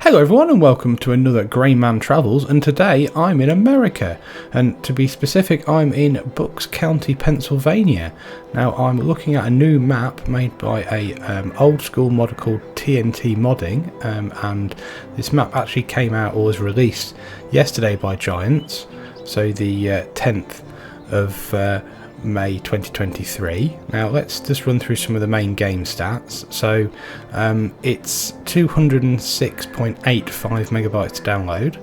Hello everyone and welcome to another Grainman Travels, and today I'm in America, and to be specific I'm in Bucks County, Pennsylvania. Now I'm looking at a new map made by a old school modder called TNTmodding, and this map actually came out or was released yesterday by Giants, so the 10th of May 2023. Now let's just run through some of the main game stats. So it's 206.85 megabytes to download.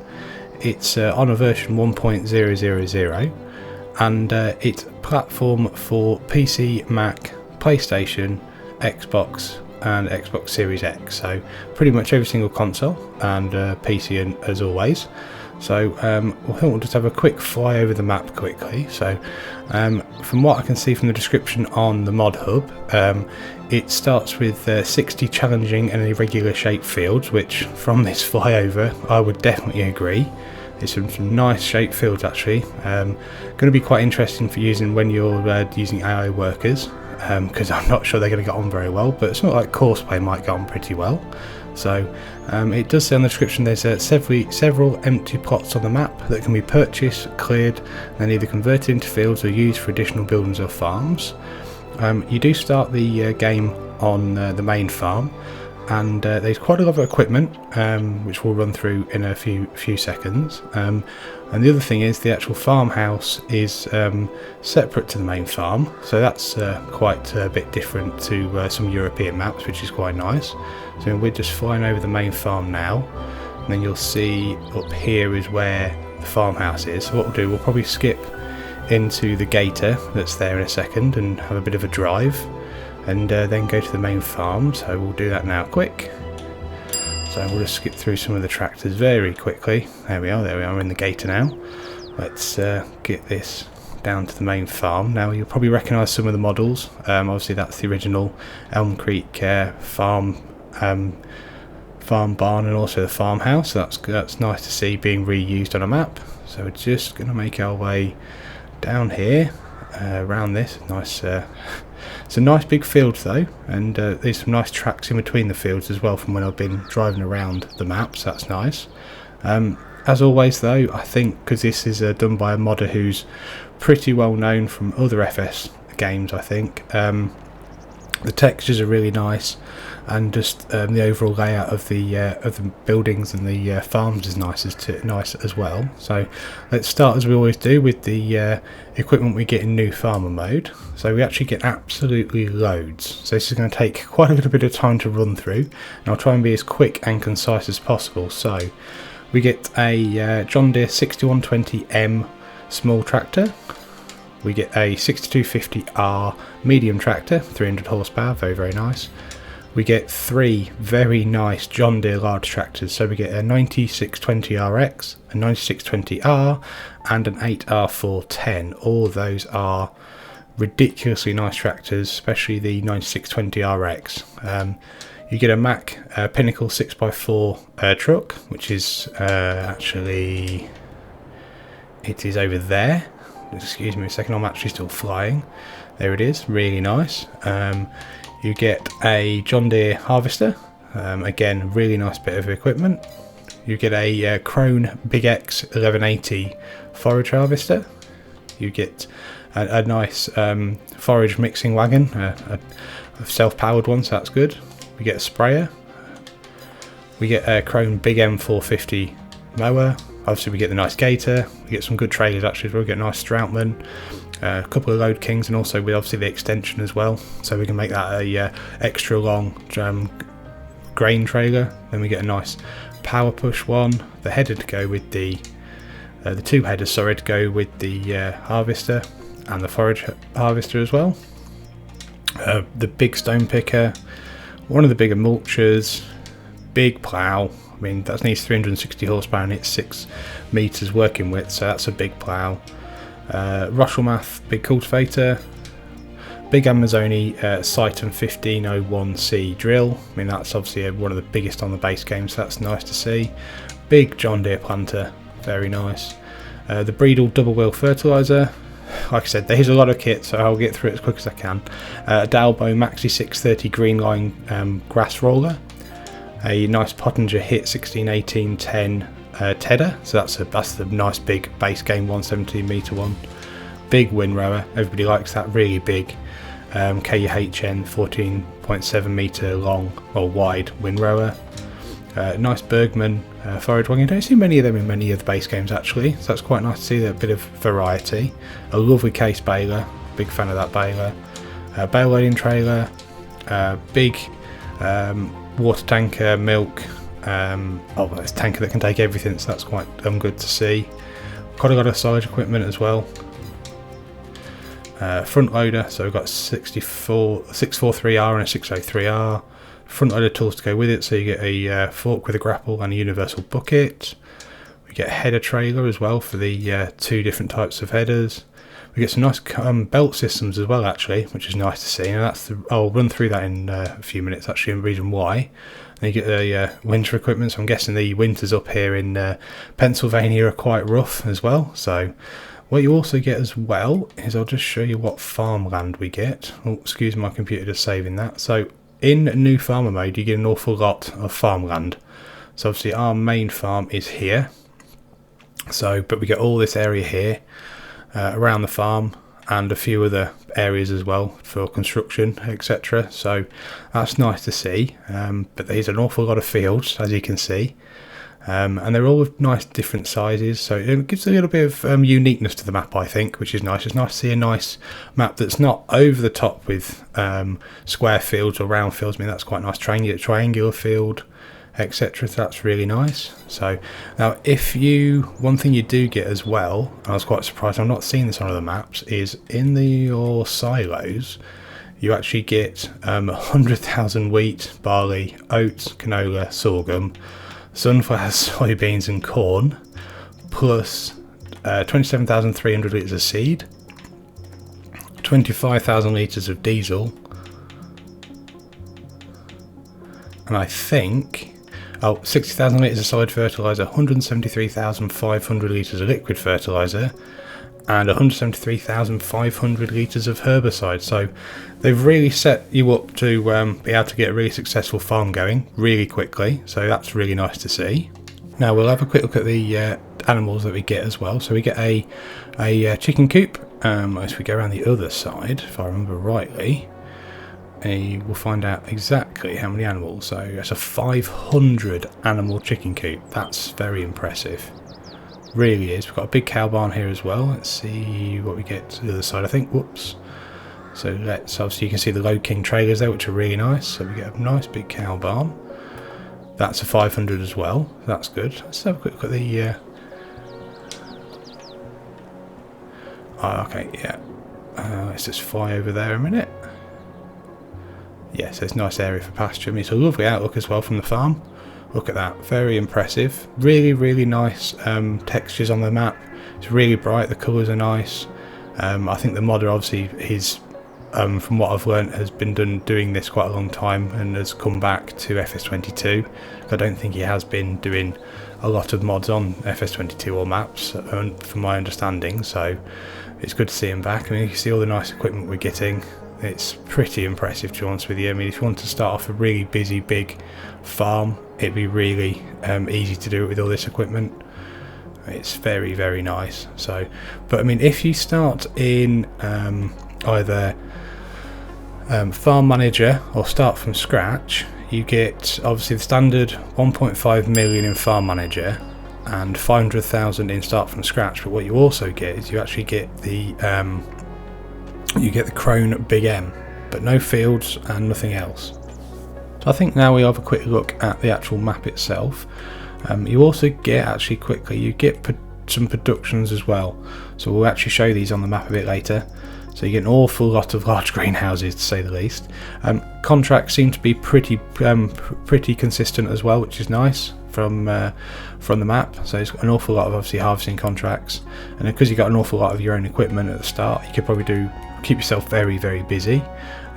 It's on a version 1.000, and it's platform for PC, Mac, PlayStation, Xbox and Xbox Series X, so pretty much every single console and PC as always. So I think we'll just have a quick fly over the map quickly. So from what I can see from the description on the mod hub, it starts with 60 challenging and irregular shaped fields, which from this flyover I would definitely agree. There's some nice shaped fields actually. Going to be quite interesting for using when you're using AI workers, because I'm not sure they're going to get on very well, but it's not like Courseplay might get on pretty well. So it does say on the description there's several empty plots on the map that can be purchased, cleared, and then either converted into fields or used for additional buildings or farms. You do start the game on the main farm, and there's quite a lot of equipment which we'll run through in a few seconds. And the other thing is the actual farmhouse is separate to the main farm, so that's quite a bit different to some European maps, which is quite nice. So we're just flying over the main farm now, and then you'll see up here is where the farmhouse is. So what we'll do, we'll probably skip into the gator that's there in a second and have a bit of a drive, and then go to the main farm. So we'll do that now quick. So we'll just skip through some of the tractors very quickly. There we are, we're in the gator now. Let's get this down to the main farm. Now you'll probably recognise some of the models. Obviously that's the original Elm Creek farm barn, and also the farmhouse. So that's nice to see being reused on a map. So we're just going to make our way down here around this nice it's a nice big field though, and there's some nice tracks in between the fields as well from when I've been driving around the map, so that's nice. As always though, I think because this is done by a modder who's pretty well known from other FS games, I think the textures are really nice, and just the overall layout of the buildings and the farms is nice as well. So let's start as we always do with the equipment we get in new farmer mode. So we actually get absolutely loads. So this is going to take quite a little bit of time to run through, and I'll try and be as quick and concise as possible. So we get a John Deere 6120M small tractor. We get a 6250R medium tractor, 300 horsepower, very nice. We get 3 very nice John Deere large tractors, so we get a 9620RX, a 9620R and an 8R410. All of those are ridiculously nice tractors, especially the 9620RX. You get a Mack Pinnacle 6x4 truck, which is actually, it is over there. Excuse me a second, I'm actually still flying. There it is, really nice. You get a John Deere harvester, again really nice bit of equipment. You get a Krone Big X 1180 forage harvester. You get a nice forage mixing wagon, a self-powered one, so that's good. We get a sprayer. We get a Krone Big M 450 mower. Obviously we get the nice gator, we get some good trailers actually as well. We get a nice Stroutman, a couple of load kings, and also with obviously the extension as well, so we can make that a extra long grain trailer. Then we get a nice power push one, the header to go with the 2 headers, sorry, to go with the harvester and the forage harvester as well. The big stone picker, one of the bigger mulchers, big plough. I mean, that needs 360 horsepower and it's 6 metres working width, so that's a big plough. Rushelmath big cultivator, big Amazoni Cyton 1501C drill. I mean, that's obviously one of the biggest on the base game, so that's nice to see. Big John Deere planter, very nice. The Breedle double wheel fertiliser. Like I said, there's a lot of kit, so I'll get through it as quick as I can. Dalbo Maxi 630 green line grass roller. a nice Pottinger Hit 16-18-10 tedder, so that's the nice big base game 117 meter one. Big windrower, everybody likes that, really big. KUHN 14.7 meter long or wide windrower. Nice Bergman forage wagon. You don't see many of them in many of the base games actually, so that's quite nice to see a bit of variety. A lovely case baler, big fan of that baler. Bale loading trailer, big water tanker, milk. It's a tanker that can take everything, so that's quite good to see. Quite a lot of silage equipment as well. Front loader, so we've got 643R and a 603R. Front loader tools to go with it, so you get a fork with a grapple and a universal bucket. We get a header trailer as well for the 2 different types of headers. We get some nice belt systems as well actually, which is nice to see, and I'll run through that in a few minutes actually, and reason why. And you get the winter equipment, so I'm guessing the winters up here in Pennsylvania are quite rough as well. So what you also get as well is, I'll just show you what farmland we get. Oh, excuse my computer just saving that. So in new farmer mode you get an awful lot of farmland. So obviously our main farm is here, so but we get all this area here around the farm, and a few other areas as well for construction, etc. So that's nice to see, but there's an awful lot of fields, as you can see, and they're all of nice different sizes, so it gives a little bit of uniqueness to the map, I think, which is nice. It's nice to see a nice map that's not over the top with square fields or round fields. I mean, that's quite nice. Triangular field, etc. So that's really nice. So now, one thing you do get as well, and I was quite surprised, I'm not seeing this on other maps, is in your silos you actually get 100,000 wheat, barley, oats, canola, sorghum, sunflowers, soybeans and corn, plus 27,300 litres of seed, 25,000 litres of diesel, and I think 60,000 litres of solid fertiliser, 173,500 litres of liquid fertiliser, and 173,500 litres of herbicide. So they've really set you up to be able to get a really successful farm going really quickly, so that's really nice to see. Now we'll have a quick look at the animals that we get as well. So we get a chicken coop. As we go around the other side, if I remember rightly, we'll find out exactly how many animals. So it's a 500 animal chicken coop. That's very impressive, really is. We've got a big cow barn here as well. Let's see what we get to the other side, I think. Whoops. So obviously you can see the Low King trailers there, which are really nice. So we get a nice big cow barn. That's a 500 as well. That's good. Let's have a quick look at the okay, yeah. Let's just fly over there a minute. Yeah, so it's a nice area for pasture. I mean, it's a lovely outlook as well from the farm. Look at that, very impressive. Really, really nice textures on the map. It's really bright, the colours are nice. I think the modder, obviously, from what I've learned, has been doing this quite a long time and has come back to FS22. I don't think he has been doing a lot of mods on FS22 or maps, from my understanding, so it's good to see him back. I mean, you can see all the nice equipment we're getting. It's pretty impressive, to be honest with you. I mean, if you want to start off a really busy, big farm, it'd be really easy to do it with all this equipment. It's very, very nice. So, but I mean, if you start in either Farm Manager or start from scratch, you get obviously the standard 1.5 million in Farm Manager and 500,000 in Start from Scratch. But what you also get is you actually get the Crone Big M, but no fields and nothing else. So I think now we have a quick look at the actual map itself. You also get, actually quickly, you get some productions as well. So we'll actually show these on the map a bit later. So you get an awful lot of large greenhouses, to say the least. Contracts seem to be pretty consistent as well, which is nice from the map. So it's got an awful lot of obviously harvesting contracts, and because you've got an awful lot of your own equipment at the start, you could probably keep yourself very, very busy.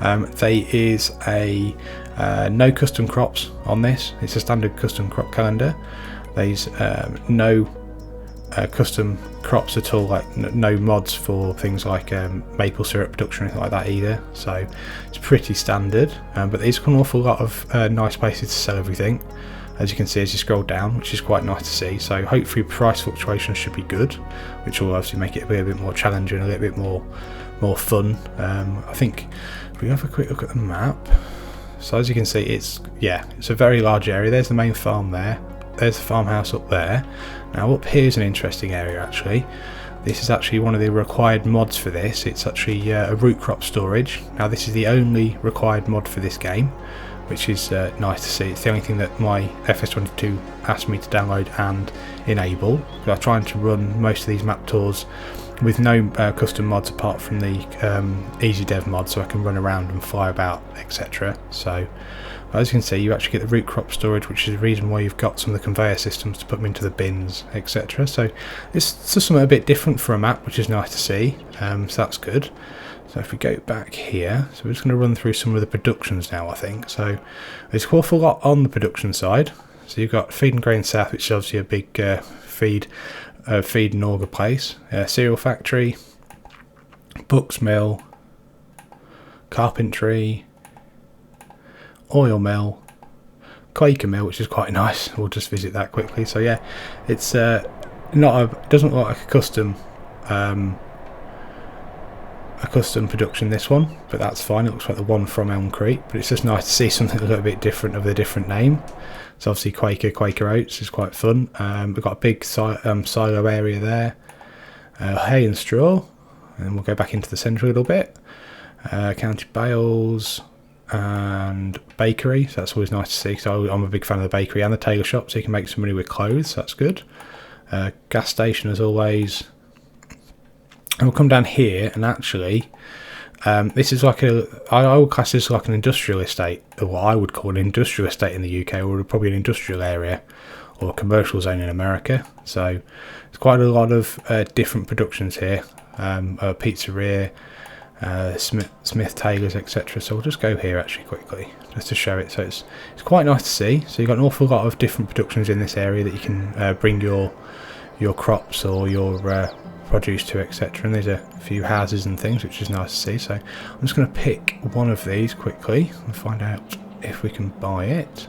There is no custom crops on this. It's a standard custom crop calendar. There's no custom crops at all, like no mods for things like maple syrup production or anything like that either, so it's pretty standard. But there's an awful lot of nice places to sell everything, as you can see as you scroll down, which is quite nice to see. So hopefully price fluctuations should be good, which will obviously make it a little bit more challenging, a little bit more fun. I think if we have a quick look at the map, so as you can see, it's a very large area. There's the main farm there, there's the farmhouse up there. Now up here is an interesting area actually. This is actually one of the required mods for this. It's actually a root crop storage. Now this is the only required mod for this game, which is nice to see. It's the only thing that my FS22 asked me to download and enable. I'm trying to run most of these map tours with no custom mods apart from the easy dev mod, so I can run around and fly about, etc. So as you can see, you actually get the root crop storage, which is the reason why you've got some of the conveyor systems to put them into the bins, etc. So it's just something a bit different for a map, which is nice to see. So that's good. So if we go back here, so we're just going to run through some of the productions now, I think. So there's quite a lot on the production side. So you've got Feed and Grain South, which is obviously a big feed and auger place, cereal factory, books mill, carpentry, oil mill, Quaker mill, which is quite nice. We'll just visit that quickly. So yeah, it's it doesn't look like a custom production, this one, but that's fine. It looks like the one from Elm Creek, but it's just nice to see something a little bit different with a different name. So obviously Quaker Oats is quite fun. We've got a big silo area there, hay and straw, and then we'll go back into the centre a little bit. County bales and bakery, so that's always nice to see, because I'm a big fan of the bakery and the tailor shop, so you can make some money with clothes, so that's good. Gas station as always. And we'll come down here, and actually this is like I would class this like an industrial estate, or what I would call an industrial estate in the UK, or probably an industrial area or a commercial zone in America. So there's quite a lot of different productions here, a pizzeria, Smith Tailors, etc. So we'll just go here actually quickly just to show it. So it's quite nice to see. So you've got an awful lot of different productions in this area that you can bring your crops or your produce to, etc. And there's a few houses and things, which is nice to see. So I'm just going to pick one of these quickly and find out if we can buy it.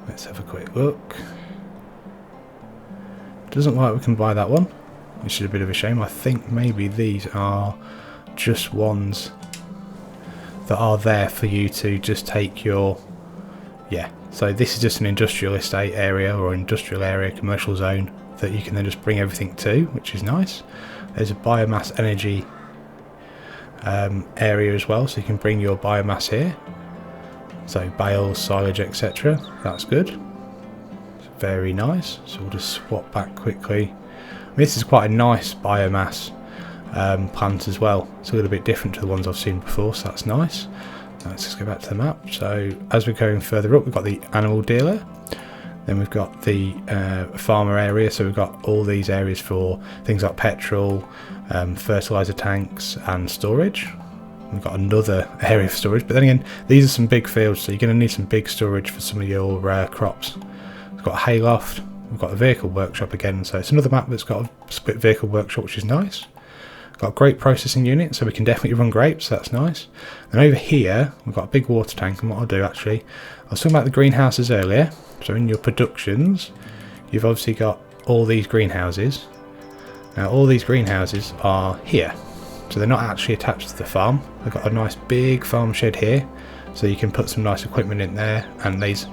Let's have a quick look. Doesn't look like we can buy that one, which is a bit of a shame. I think maybe these are just ones that are there for you to just take your so this is just an industrial estate area or industrial area commercial zone that you can then just bring everything to, which is nice. There's a biomass energy area as well, so you can bring your biomass here, so bales, silage, etc. That's good. It's very nice. So we'll just swap back quickly. I mean, this is quite a nice biomass plant as well. It's a little bit different to the ones I've seen before, so that's nice. Let's just go back to the map. So as we're going further up, we've got the animal dealer, then we've got the farmer area, so we've got all these areas for things like petrol, fertilizer tanks and storage. We've got another area for storage, but then again, these are some big fields, so you're going to need some big storage for some of your crops. We've got a hayloft, we've got the vehicle workshop again, so it's another map that's got a split vehicle workshop, which is nice. Got a grape processing unit, so we can definitely run grapes, so that's nice. And over here, we've got a big water tank, and what I'll do actually, I was talking about the greenhouses earlier, so in your productions, you've obviously got all these greenhouses. Now all these greenhouses are here, so they're not actually attached to the farm. They've got a nice big farm shed here, so you can put some nice equipment in there, and there's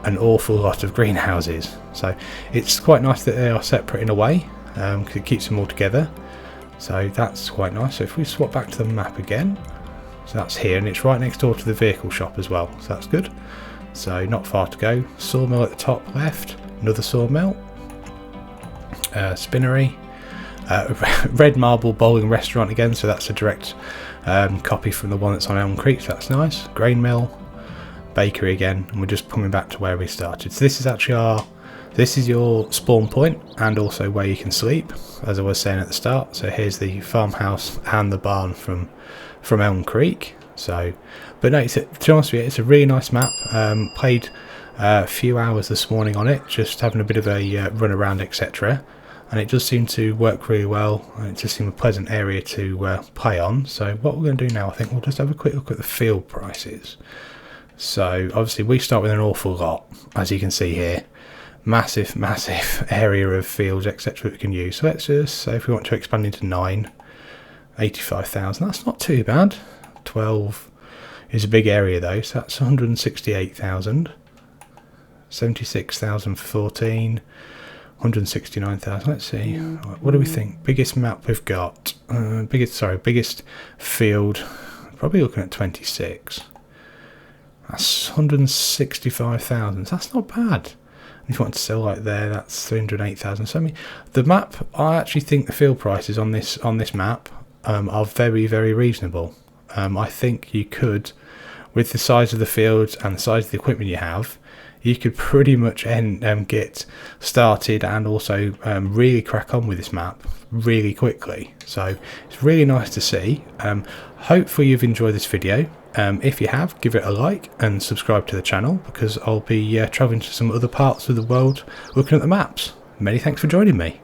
an awful lot of greenhouses. So it's quite nice that they are separate in a way, because it keeps them all together. So that's quite nice. So if we swap back to the map again, so that's here, and it's right next door to the vehicle shop as well, so that's good. So not far to go. Sawmill at the top left, another sawmill, spinnery, Red Marble Bowling Restaurant again, so that's a direct copy from the one that's on Elm Creek, so that's nice. Grain mill, bakery again, and we're just coming back to where we started. So this is actually this is your spawn point and also where you can sleep, as I was saying at the start. So here's the farmhouse and the barn from Elm Creek. So, but no, to be honest with you, it's a really nice map. Played a few hours this morning on it, just having a bit of a run around, etc. and it does seem to work really well, and it just seems a pleasant area to play on. So what we're going to do now, I think we'll just have a quick look at the field prices. So obviously we start with an awful lot, as you can see here. Massive area of fields, etc. we can use. So let's just say if we want to expand into 9, 85,000, that's not too bad. 12 is a big area though, so that's 168,000. 76,000 for 14, 169,000. Let's see, what do we think? Biggest map we've got, biggest field, probably looking at 26. That's 165,000. That's not bad. If you want to sell like there, that's 308,000. So I mean, the map, I actually think the field prices on this map are very reasonable. I think you could, with the size of the fields and the size of the equipment you have, you could pretty much get started and also really crack on with this map really quickly. So it's really nice to see. Hopefully you've enjoyed this video. If you have, give it a like and subscribe to the channel, because I'll be travelling to some other parts of the world looking at the maps. Many thanks for joining me.